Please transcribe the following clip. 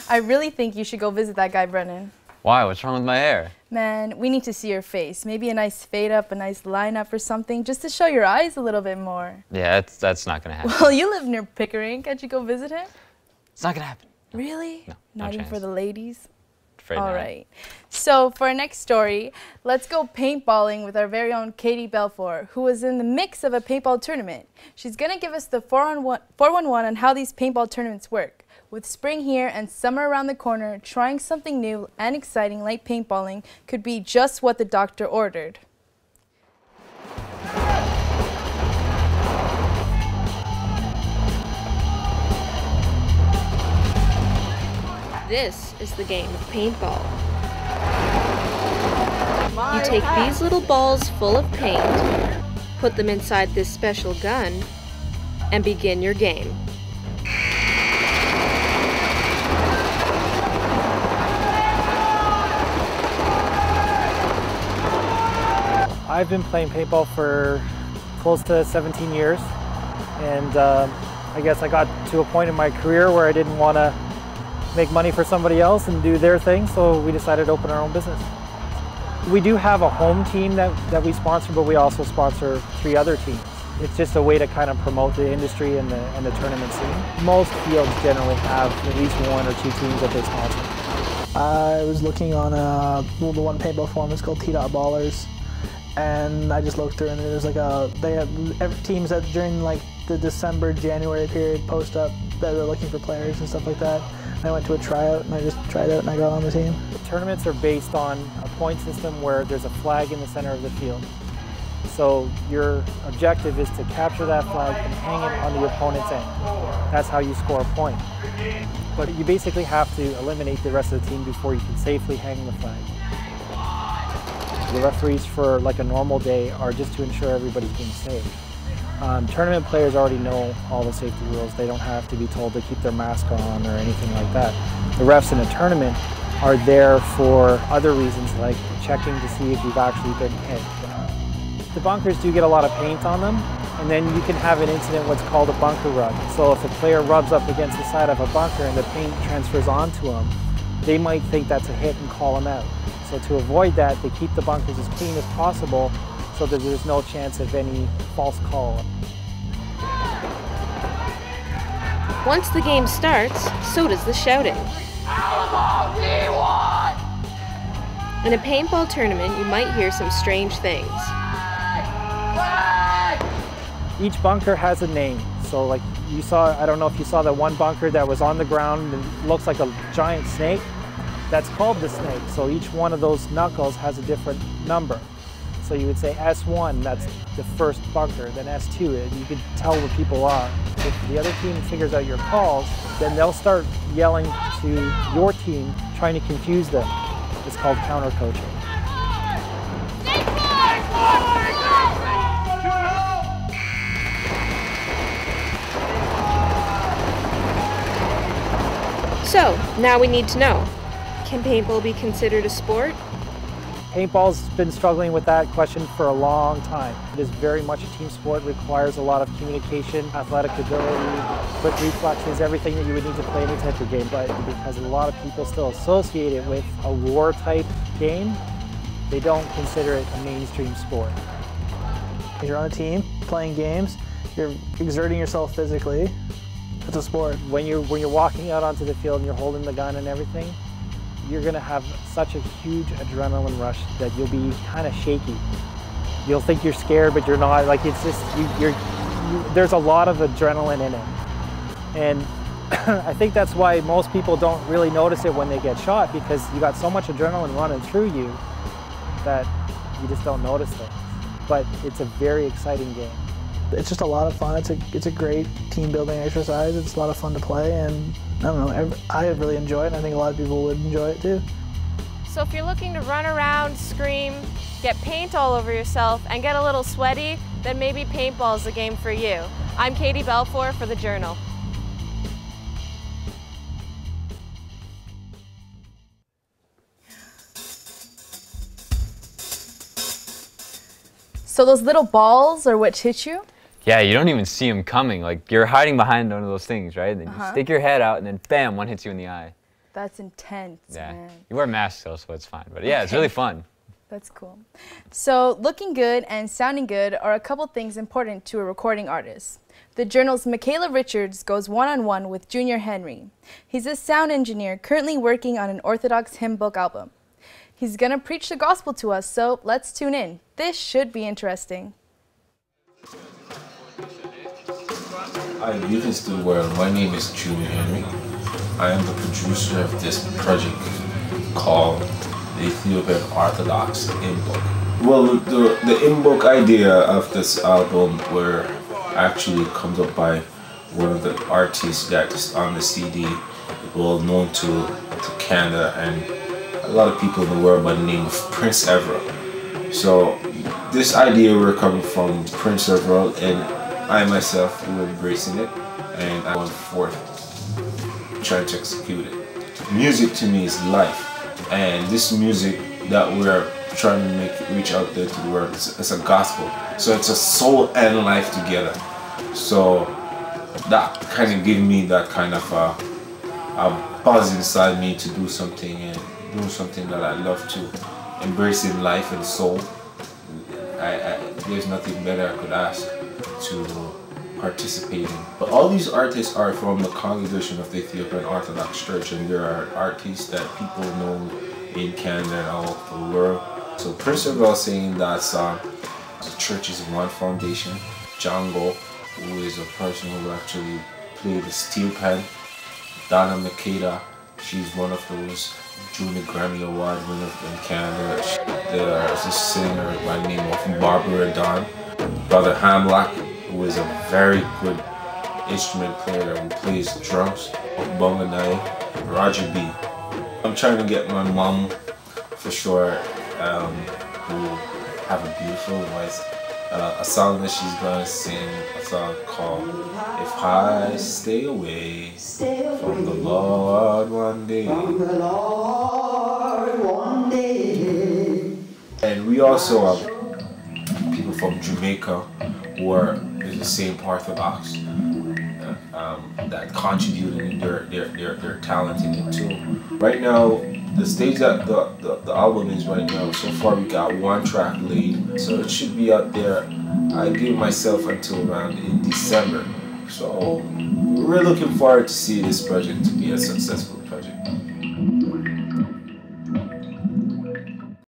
I really think you should go visit that guy, Brennan. Why? What's wrong with my hair? Man, we need to see your face. Maybe a nice fade up, a nice line up or something, just to show your eyes a little bit more. Yeah, that's not gonna happen. Well, you live near Pickering. Can't you go visit him? It's not gonna happen. Really? No, not even chance. for the ladies? Afraid All not. right. So for our next story, let's go paintballing with our very own Katie Belfour, who was in the mix of a paintball tournament. She's going to give us the 411 on how these paintball tournaments work. With spring here and summer around the corner, trying something new and exciting like paintballing could be just what the doctor ordered. This is the game of paintball. You take these little balls full of paint, put them inside this special gun, and begin your game. I've been playing paintball for close to 17 years, and I guess I got to a point in my career where I didn't want to make money for somebody else and do their thing, so we decided to open our own business. We do have a home team that we sponsor, but we also sponsor 3 other teams. It's just a way to kind of promote the industry and the tournament scene. Most fields generally have at least 1 or 2 teams that they sponsor. I was looking on the one paintball forum, it's called T-Dot Ballers, and I just looked through and there's like they have teams that during like the December, January period post up that they're looking for players and stuff like that. I went to a tryout and I just tried out and I got on the team. Tournaments are based on a point system where there's a flag in the center of the field. So your objective is to capture that flag and hang it on the opponent's end. That's how you score a point. But you basically have to eliminate the rest of the team before you can safely hang the flag. The referees for like a normal day are just to ensure everybody's being safe. Tournament players already know all the safety rules. They don't have to be told to keep their mask on or anything like that. The refs in a tournament are there for other reasons, like checking to see if you've actually been hit. The bunkers do get a lot of paint on them, and then you can have an incident what's called a bunker rub. So if a player rubs up against the side of a bunker and the paint transfers onto them, they might think that's a hit and call them out. So to avoid that, they keep the bunkers as clean as possible so that there's no chance of any false call. Once the game starts, so does the shouting. In a paintball tournament, you might hear some strange things. Each bunker has a name. So like you saw, I don't know if you saw that one bunker that was on the ground and looks like a giant snake. That's called the snake. So each one of those knuckles has a different number. So you would say S1, that's the first bunker, then S2, and you can tell where people are. If the other team figures out your calls, then they'll start yelling to your team, trying to confuse them. It's called counter-coaching. So, now we need to know, can paintball be considered a sport? Paintball's been struggling with that question for a long time. It is very much a team sport, requires a lot of communication, athletic ability, quick reflexes, everything that you would need to play any type of game. But because a lot of people still associate it with a war type game, they don't consider it a mainstream sport. If you're on a team playing games, you're exerting yourself physically. It's a sport. When you're walking out onto the field and you're holding the gun and everything, you're going to have such a huge adrenaline rush that you'll be kind of shaky. You'll think you're scared, but you're not. Like it's just there's a lot of adrenaline in it, and I think that's why most people don't really notice it when they get shot, because you got so much adrenaline running through you that you just don't notice things. But it's a very exciting game. It's just a lot of fun. It's a great team building exercise. It's a lot of fun to play, and I don't know, I really enjoy it, and I think a lot of people would enjoy it too. So if you're looking to run around, scream, get paint all over yourself, and get a little sweaty, then maybe paintball is the game for you. I'm Katie Belfour for The Journal. So those little balls are what hit you? Yeah, you don't even see them coming. Like, you're hiding behind one of those things, right? And then you stick your head out, and then bam, one hits you in the eye. That's intense, Yeah. man. You wear masks though, so it's fine. But yeah, it's really fun. That's cool. So looking good and sounding good are a couple things important to a recording artist. The Journal's Michaela Richards goes one-on-one with Junior Henry. He's a sound engineer currently working on an Orthodox hymn book album. He's gonna preach the gospel to us, so let's tune in. This should be interesting. Hi, greetings to the world. My name is Junior Henry. I am the producer of this project called the Ethiopian Orthodox Hymn Book. Well, the hymn book idea of this album were actually comes up by one of the artists that is on the CD, well known to Canada and a lot of people in the world by the name of Prince Everett. So this idea were coming from Prince Everett, and I myself were embracing it, and I went forth trying to execute it. Music to me is life, and this music that we're trying to reach out there to the world, it's a gospel. So it's a soul and life together. So that kind of gave me that kind of a buzz inside me to do something, and do something that I love to, embracing life and soul. There's nothing better I could ask to participate in. But all these artists are from the congregation of the Ethiopian Orthodox Church, and there are artists that people know in Canada and all over the world. So Prince Everett saying that the church is one foundation. Django, who is a person who actually played the steel pan. Donna Makeda, she's one of those Junior Grammy Award winners in Canada. There's a singer by the name of Barbara Dawn. Brother Hamlock, who is a very good instrument player who plays drums. Bonganai, Roger B. I'm trying to get my mom, for sure, who have a beautiful voice. A song that she's gonna sing, a song called If I Stay Away from the Lord One Day. And we also have people from Jamaica who are the same Orthodox that contributed their talent in it too. Right now, the stage that the album is right now, so far we got one track laid, so it should be out there. I gave myself until around in December, so we're looking forward to see this project to be a successful